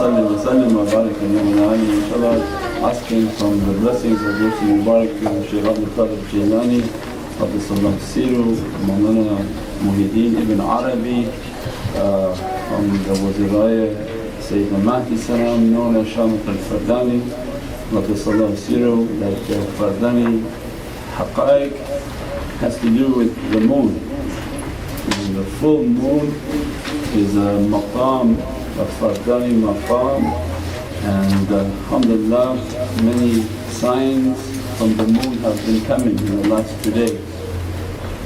salli wa sallim wa barik ala inshaAllah, asking from the blessings of Yusuf Mubarak to Shaykh Abdullah Daghestani, Qaddasallahu Siru, Mawlana Muhammadan Ibn Arabi, from the Waziraya Sayyidina Mahdi Salam, known as Shahamatul Fardani, Qaddasallahu Siru, that Fardani Haqqaiq has to do with the moon. And the full moon is a maqam, a Fardani maqam, and alhamdulillah many signs from the moon have been coming in the last 2 days,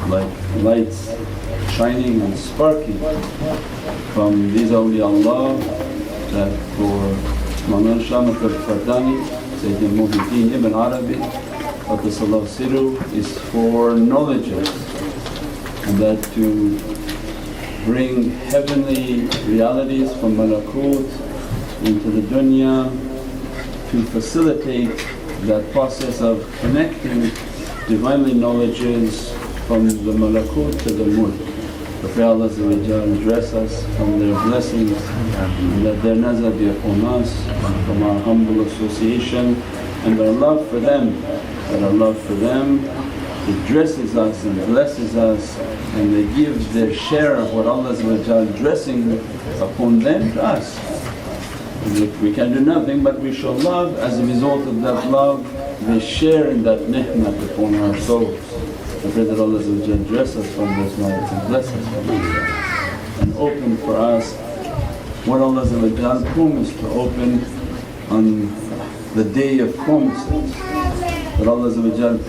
like lights shining and sparking from these awliyaullah, that for Mawlana Shahamatul Fardani, Sayyidina Ibn Arabi Qaddasallahu Siru, is for knowledges, and that to bring heavenly realities from malakut into the dunya, to facilitate that process of connecting Divinely knowledges from the malakut to the mulk. We pray Allah dress us from their blessings, and that their nazar be upon us from our humble association, and our love for them, that our love for them it dresses us and blesses us, and they give their share of what Allah dressing upon them to us. And we can do nothing but we show love. As a result of that love, they share in that ni'mat upon our souls. I pray that Allah dress us from those lives and bless us from those, and open for us what Allah promised to open on the day of promises. But Allah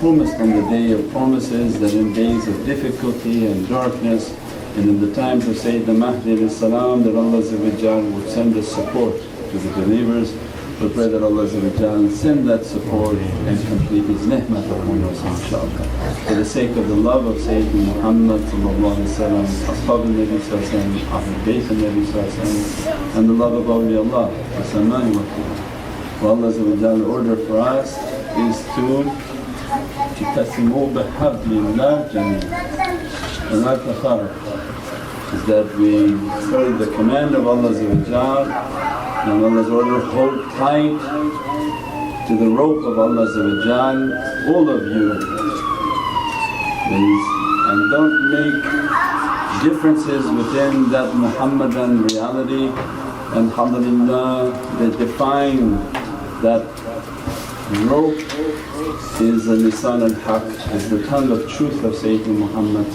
promised on the day of promises that in days of difficulty and darkness, and in the times of Sayyidina Mahdi salam, that Allah would send us support to the believers. We pray that Allah send that support and complete His ni'mat upon us inshaAllah. For the sake of the love of Sayyidina Muhammad, Ashab al-Nabi, Ahlul Bayt al-Nabi, and the love of awliyaullah, Samani wa What Allah's order for us is to تَتَّسِمُوا بِحَبْلِ اللَّهِ جَمِيعًا وَلَا تَفَرَّقُوا, is that we follow the command of Allah and Allah's order, hold tight to the rope of Allah, all of you please, and don't make differences within that Muhammadan reality. And alhamdulillah, they define that rope is the lisan al-haq, is the tongue of truth of Sayyidina Muhammad.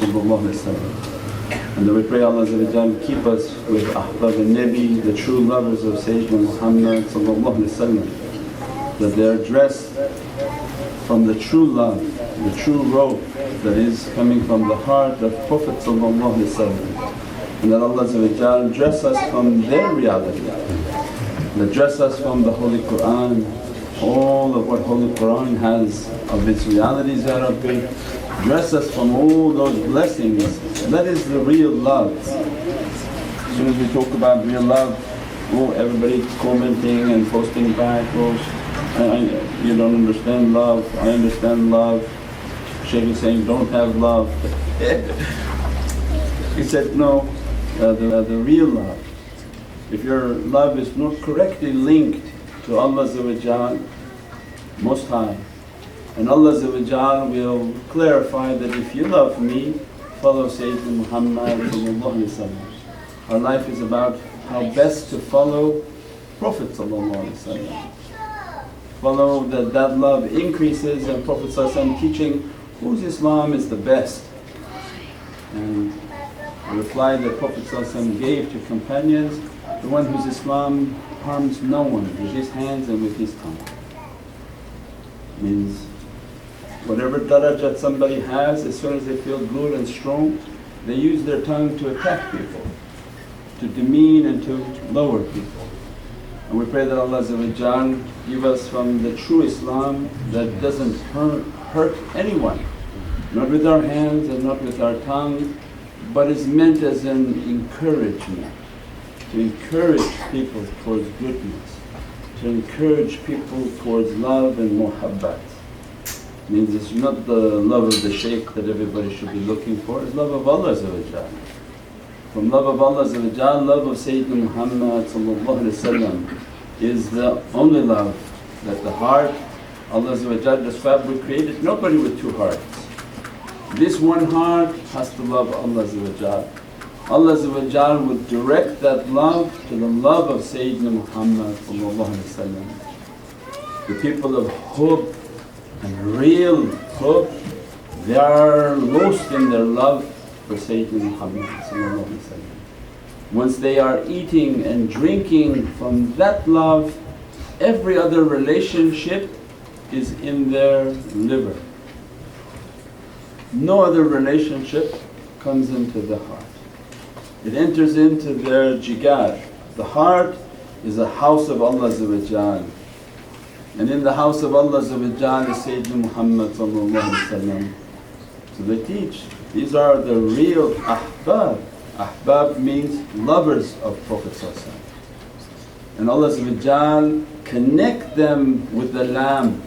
And that we pray Allah keep us with ahbab al-Nabi, the true lovers of Sayyidina Muhammad, that they are dressed from the true love, the true rope that is coming from the heart of Prophet, and that Allah dress us from their reality, that dress us from the Holy Qur'an, all of what Holy Qur'an has of its realities, Ya Rabbi. Dress us from all those blessings. That is the real love. As soon as we talk about real love, everybody commenting and posting back, you don't understand love, I understand love. Shaykh is saying, don't have love. He said, no, the real love. If your love is not correctly linked to Allah Most High, and Allah will clarify that if you love me, follow Sayyidina Muhammad. Our life is about how best to follow Prophet. Follow that love increases, and Prophet teaching whose Islam is the best. And the reply that Prophet gave to companions, the one whose Islam harms no one with his hands and with his tongue. Means whatever darajat somebody has, as soon as they feel good and strong, they use their tongue to attack people, to demean and to lower people. And we pray that Allah give us from the true Islam that doesn't hurt anyone, not with our hands and not with our tongue, but is meant as an encouragement, to encourage people towards goodness, to encourage people towards love and muhabbat. Means it's not the love of the shaykh that everybody should be looking for, it's love of Allah. from love of Allah, love of Sayyidina Muhammad is the only love that the heart, Allah described, we created nobody with two hearts. This one heart has to love Allah. Allah would direct that love to the love of Sayyidina Muhammad. The people of hubb and real hubb, they are lost in their love for Sayyidina Muhammad. Once they are eating and drinking from that love, every other relationship is in their liver. No other relationship comes into the heart. It enters into their jigar. The heart is a house of Allah, and in the house of Allah is Sayyidina Muhammad. So they teach, these are the real ahbab. Ahbab means lovers of Prophet. And Allah connect them with the Laam,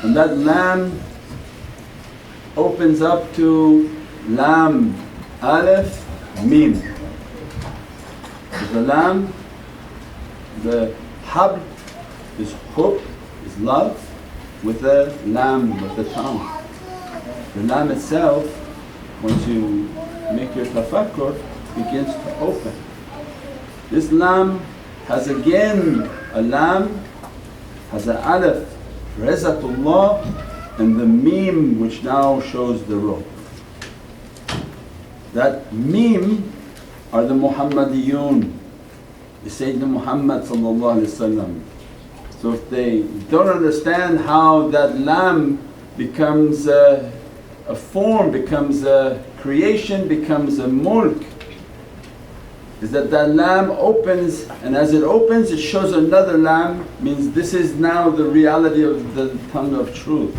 and that Laam opens up to Laam, Alif, Mim. The Laam, the Habl is hubb, is love, with the Laam, with the tongue. The Laam itself, once you make your tafakkur, begins to open. This Laam has again a Laam, has an Alif, Izzatullah, and the Mim which now shows the rope. That Mim are the Muhammadiyun, the Sayyidina Muhammad. So if they don't understand how that Laam becomes a form, becomes a creation, becomes a mulk, is that Laam opens, and as it opens it shows another Laam, means this is now the reality of the tongue of truth.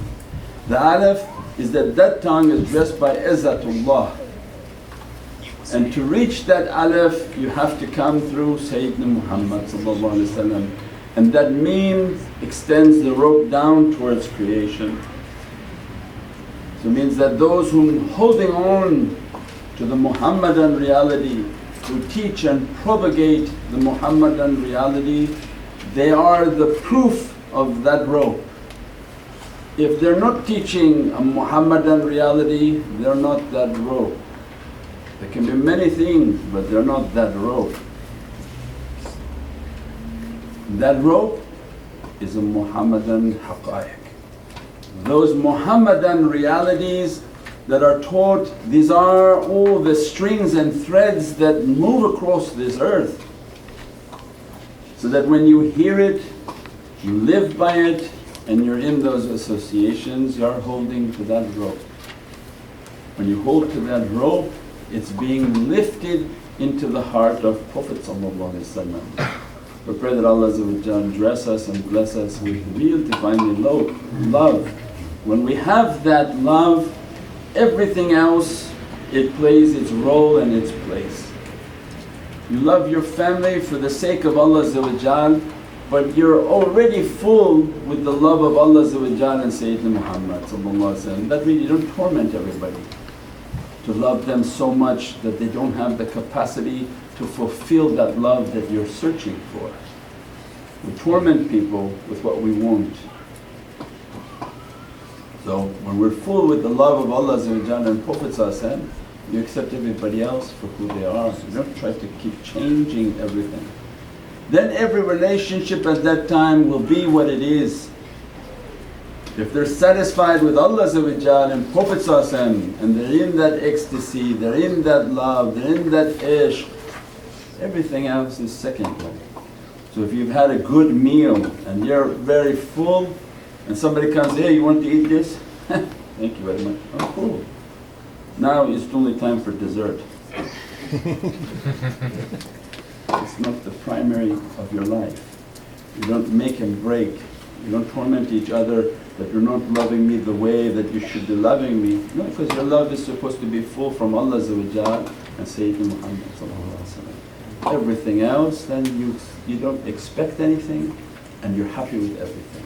The Alif is that tongue is dressed by Izzatullah, and to reach that Alif you have to come through Sayyidina Muhammad, and that Mim extends the rope down towards creation. So it means that those who holding on to the Muhammadan reality, who teach and propagate the Muhammadan reality, they are the proof of that rope. If they're not teaching a Muhammadan reality, they're not that rope. There can be many things but they're not that rope. That rope is a Muhammadan haqqaiq. Those Muhammadan realities that are taught, these are all the strings and threads that move across this earth, so that when you hear it, you live by it, and you're in those associations, you're holding to that rope. When you hold to that rope, it's being lifted into the heart of Prophet. We pray that Allah dress us and bless us with real Divinely love. When we have that love, everything else, it plays its role and its place. You love your family for the sake of Allah, but you're already full with the love of Allah and Sayyidina Muhammad. That means you don't torment everybody to love them so much that they don't have the capacity to fulfill that love that you're searching for. We torment people with what we want. So when we're full with the love of Allah and Prophet, you accept everybody else for who they are. You don't try to keep changing everything. Then every relationship at that time will be what it is. If they're satisfied with Allah and Prophet and they're in that ecstasy, they're in that love, they're in that ishq, everything else is secondary. So if you've had a good meal and you're very full and somebody comes, hey, you want to eat this? Thank you very much. Oh cool. Now it's only time for dessert. It's not the primary of your life. You don't make and break. You don't torment each other that you're not loving me the way that you should be loving me. No, because your love is supposed to be full from Allah and Sayyidina Muhammad. Everything else, then you don't expect anything and you're happy with everything.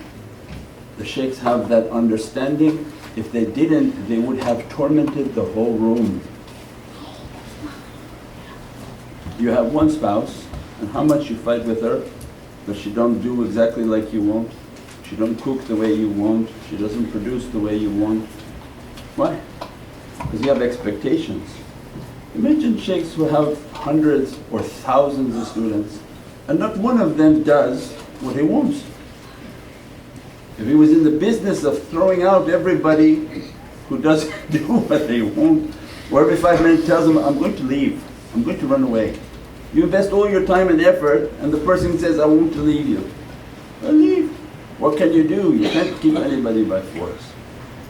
The shaykhs have that understanding. If they didn't, they would have tormented the whole room. You have one spouse and how much you fight with her, but she don't do exactly like you want, she don't cook the way you want, she doesn't produce the way you want. Why? Because you have expectations. Imagine shaykhs who have hundreds or thousands of students and not one of them does what he wants. If he was in the business of throwing out everybody who doesn't do what they want, or every 5 minutes tells them, I'm going to leave, I'm going to run away. You invest all your time and effort and the person says, I want to leave you. Well, leave. What can you do? You can't keep anybody by force.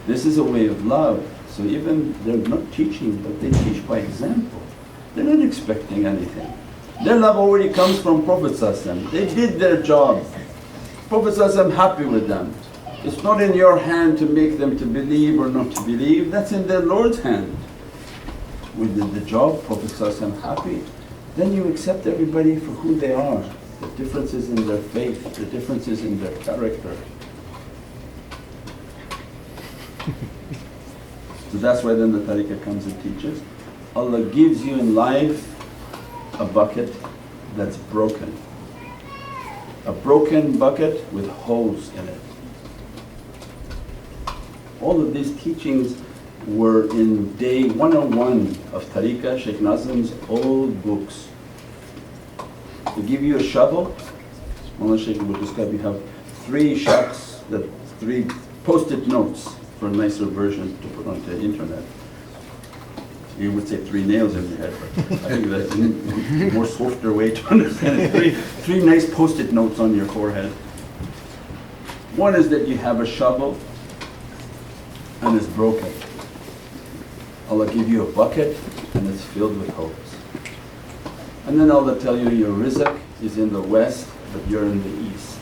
This is a way of love. So even they're not teaching, but they teach by example. They're not expecting anything. Their love already comes from Prophet ﷺ. They did their job. Prophet ﷺ happy with them. It's not in your hand to make them to believe or not to believe, that's in their Lord's hand. We did the job, Prophet ﷺ happy. Then you accept everybody for who they are, the differences in their faith, the differences in their character. So that's why then the tariqah comes and teaches. Allah gives you in life a bucket that's broken. A broken bucket with holes in it. All of these teachings were in day 101 of tariqah, Shaykh Nazim's old books. They give you a shovel, Mawlana Shaykh would describe, you have 3 shocks, 3 post-it notes for a nicer version to put onto the internet. You would say 3 nails in your head, but I think that's a more softer way to understand it. 3 nice post-it notes on your forehead. One is that you have a shovel and it's broken. Allah give you a bucket and it's filled with holes. And then Allah tell you your rizq is in the west but you're in the east.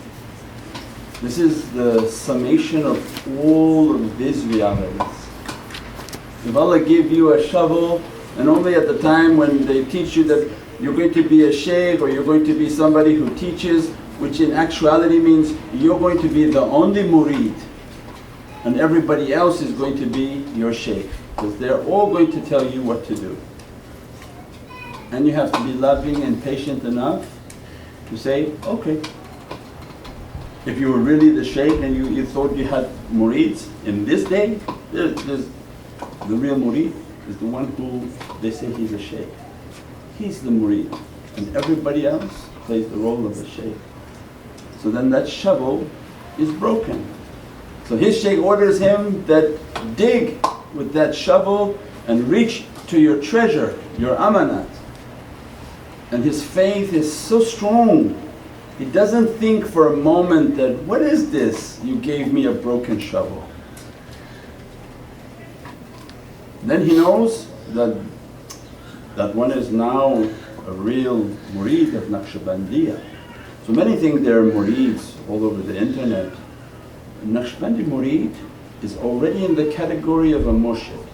This is the summation of all of these realities. If Allah gave you a shovel and only at the time when they teach you that you're going to be a shaykh or you're going to be somebody who teaches, which in actuality means you're going to be the only mureed and everybody else is going to be your shaykh, because they're all going to tell you what to do. And you have to be loving and patient enough to say, okay. If you were really the shaykh and you thought you had mureeds in this day, there's the real mureed is the one who they say he's a shaykh. He's the mureed and everybody else plays the role of a shaykh. So then that shovel is broken. So his shaykh orders him that dig with that shovel and reach to your treasure, your amanat. And his faith is so strong, he doesn't think for a moment that, what is this? You gave me a broken shovel. Then he knows that that one is now a real mureed of Naqshbandiya. So many think there are mureeds all over the internet. A Naqshbandi mureed is already in the category of a murshid.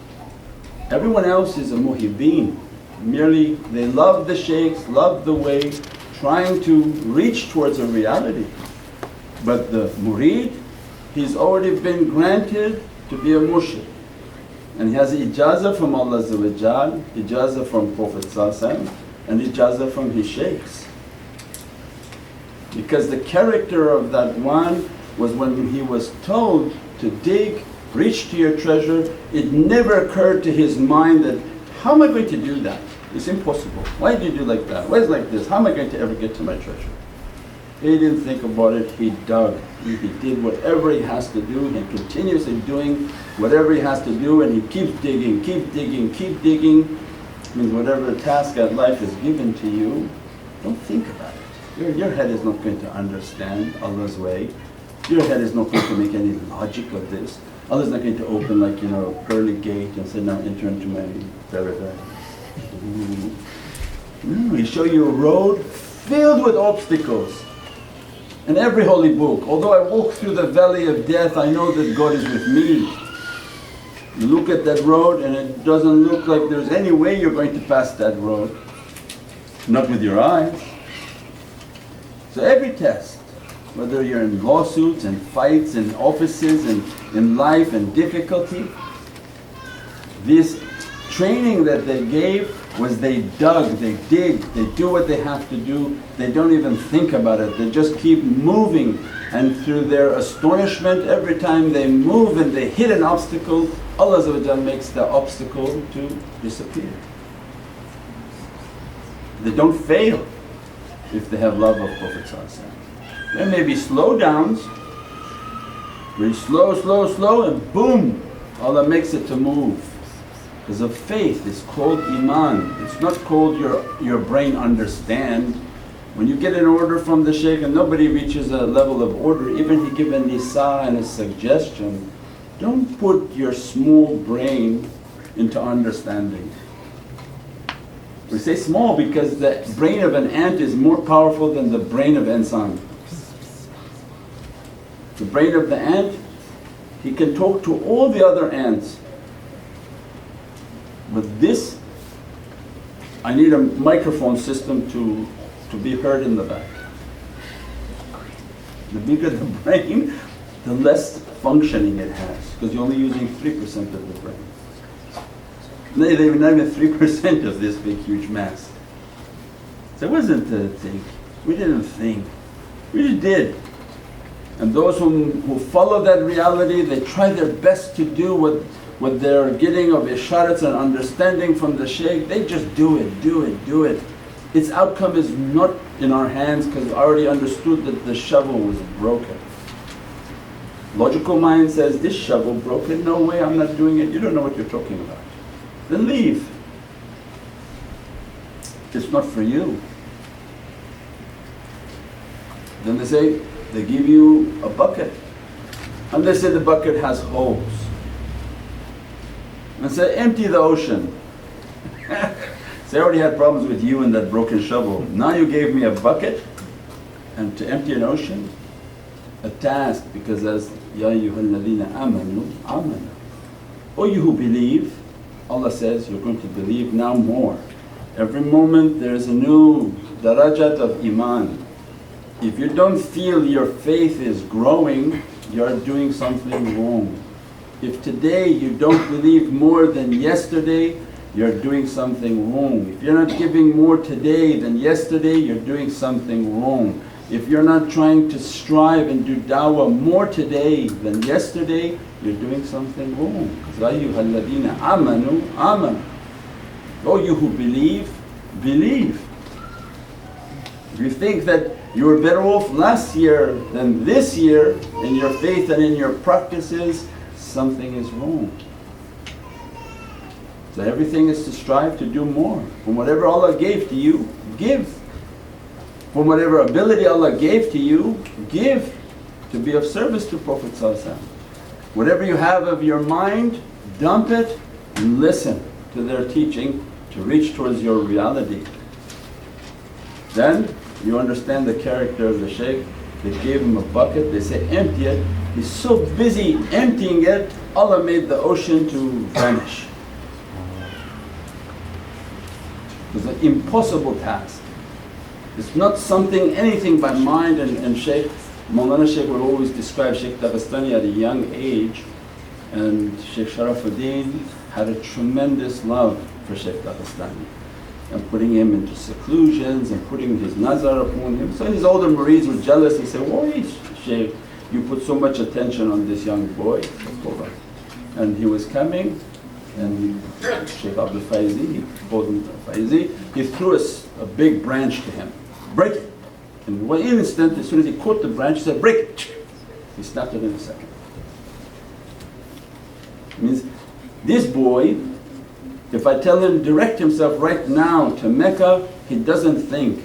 Everyone else is a muhibbeen, merely they love the shaykhs, love the way, trying to reach towards a reality. But the mureed, he's already been granted to be a murshid. And he has ijazah from Allah, ijazah from Prophet and ijazah from his shaykhs. Because the character of that one was when he was told to dig, reach to your treasure, it never occurred to his mind that, how am I going to do that? It's impossible. Why do you do like that? Why is it like this? How am I going to ever get to my treasure? He didn't think about it, he dug. He did whatever he has to do and continuously doing whatever he has to do, and he keeps digging, keep digging, keep digging. Means whatever task at life is given to you, don't think about it. Your head is not going to understand Allah's way. Your head is not going to make any logic of this. Allah's not going to open like a pearly gate and say, now enter into my paradise. No, He show you a road filled with obstacles. In every holy book, although I walk through the valley of death, I know that God is with me. You look at that road and it doesn't look like there's any way you're going to pass that road, not with your eyes. So every test, whether you're in lawsuits and fights and offices and in life and difficulty, this training that they gave was they dug, they dig, they do what they have to do, they don't even think about it, they just keep moving, and through their astonishment every time they move and they hit an obstacle, Allah makes the obstacle to disappear. They don't fail if they have love of Prophet. There may be slowdowns, very slow and boom, Allah makes it to move. Because of faith, it's called Iman, it's not called your brain understand. When you get an order from the shaykh and nobody reaches a level of order, even he give a nisa and a suggestion, don't put your small brain into understanding. We say small because the brain of an ant is more powerful than the brain of insan. The brain of the ant, he can talk to all the other ants. With this, I need a microphone system to be heard in the back. The bigger the brain, the less functioning it has, because you're only using 3% of the brain. Not even 3% of this big huge mass. So it wasn't a thing, we didn't think, we just did. And those who follow that reality, they try their best to do what they're getting of isharats and understanding from the shaykh, they just do it. Its outcome is not in our hands because I already understood that the shovel was broken. Logical mind says, this shovel broken, no way, I'm not doing it, you don't know what you're talking about. Then leave. It's not for you. Then they give you a bucket and they say the bucket has holes. And say, empty the ocean. So I already had problems with you and that broken shovel. Now you gave me a bucket and to empty an ocean, a task, because as Ya ayyuhal ladhina amanu, amanu. O you who believe, Allah says you're going to believe now more. Every moment there is a new darajat of iman. If you don't feel your faith is growing, you're doing something wrong. If today you don't believe more than yesterday, you're doing something wrong. If you're not giving more today than yesterday, you're doing something wrong. If you're not trying to strive and do da'wah more today than yesterday, you're doing something wrong. Because ayyuhal ladhina amanu, amanu. Oh you who believe, believe. If you think that you were better off last year than this year in your faith and in your practices, something is wrong. So everything is to strive to do more. From whatever Allah gave to you, give. From whatever ability Allah gave to you, give to be of service to Prophet. Whatever you have of your mind, dump it and listen to their teaching to reach towards your reality. Then you understand the character of the shaykh. They gave him a bucket, they say empty it. He's so busy emptying it, Allah made the ocean to vanish. It was an impossible task. It's not something, anything by mind, and Shaykh, Mawlana Shaykh would always describe Shaykh Daghestani at a young age, and Shaykh Sharafuddin had a tremendous love for Shaykh Daghestani and putting him into seclusions and putting his nazar upon him. So his older mureeds were jealous, he said, why Shaykh, you put so much attention on this young boy? And he was coming and Shaykh Abdul Faizi, he called him Faizi, he threw a big branch to him, break it. And in one instant, as soon as he caught the branch, he said, break it. He snapped it in a second. It means this boy, if I tell him direct himself right now to Mecca, he doesn't think.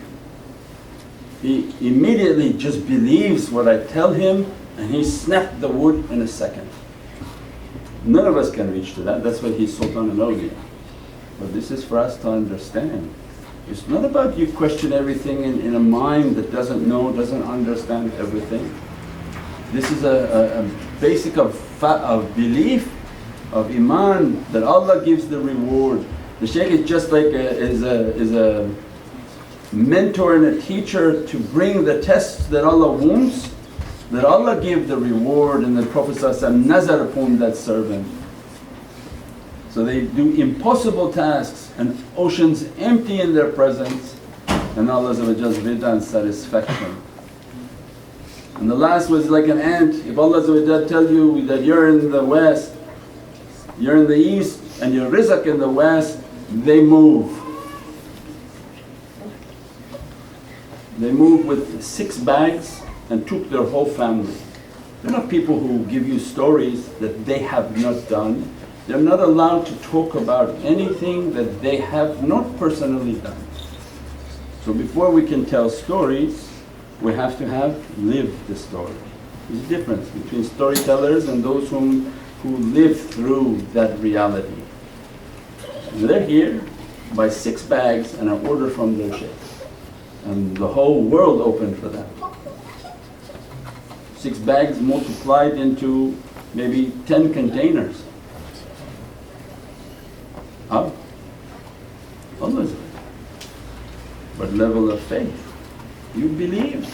He immediately just believes what I tell him and he snapped the wood in a second. None of us can reach to that, that's why he's Sultan al-Awliya. But this is for us to understand. It's not about you question everything in a mind that doesn't know, doesn't understand everything. This is a basic of belief, of iman, that Allah gives the reward. The shaykh is just like is a mentor and a teacher to bring the tests that Allah wants, that Allah give the reward, and the Prophet nazar upon that servant. So they do impossible tasks and oceans empty in their presence, and Allah's ridha and satisfaction. And the last was like an ant. If Allah tell you that you're in the west, you're in the east and your rizq in the west, they move. They moved with 6 bags and took their whole family. They're not people who give you stories that they have not done. They're not allowed to talk about anything that they have not personally done. So before we can tell stories, we have to have lived the story. There's a difference between storytellers and those who live through that reality. And they're here by 6 bags and an order from their shaykh, and the whole world opened for them. 6 bags multiplied into maybe 10 containers. Up? Allah's. What level of faith? You believe.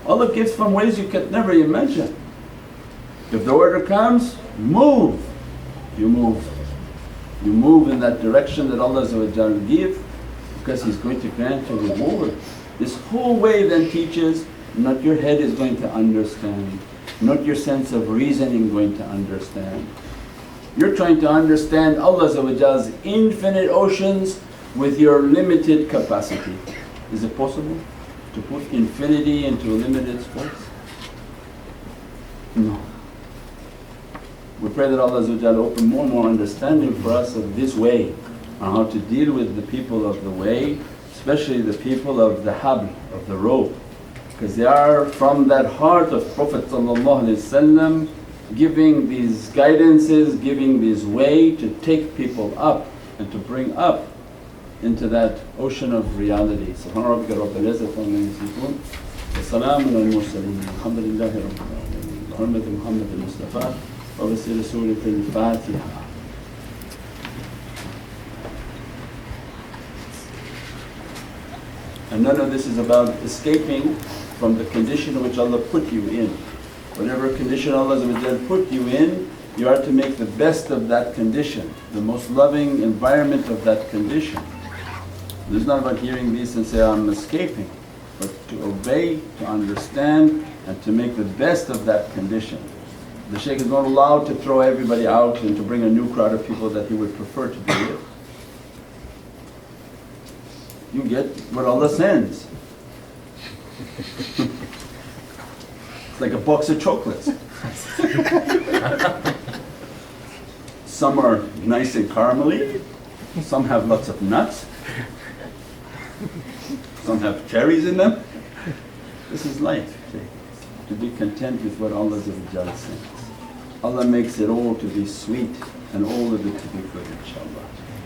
Allah gives from ways you could never imagine. If the order comes, move. You move. You move in that direction that Allah gives, because He's going to grant a reward. This whole way then teaches, not your head is going to understand, not your sense of reasoning going to understand. You're trying to understand Allah's infinite oceans with your limited capacity. Is it possible to put infinity into a limited space? No. We pray that Allah open more and more understanding for us of this way, on how to deal with the people of the way, especially the people of the habl, of the rope, because they are from that heart of Prophet giving these guidances, giving this way to take people up and to bring up into that ocean of reality. Subhana rabbika rabbil izzati amma yasifun wa salaamun al mursaleen walhamdulillahi rabbil alameen. Bi hurmati Muhammad al-Mustafa wa bi sirri Surat al-Fatiha. And none of this is about escaping from the condition which Allah put you in. Whatever condition Allah put you in, you are to make the best of that condition, the most loving environment of that condition. It's not about hearing these and say, I'm escaping, but to obey, to understand and to make the best of that condition. The shaykh is not allowed to throw everybody out and to bring a new crowd of people that he would prefer to be with. You get what Allah sends. It's like a box of chocolates. Some are nice and caramely, some have lots of nuts, some have cherries in them. This is life, to be content with what Allah sends. Allah makes it all to be sweet and all of it to be good, inshaAllah.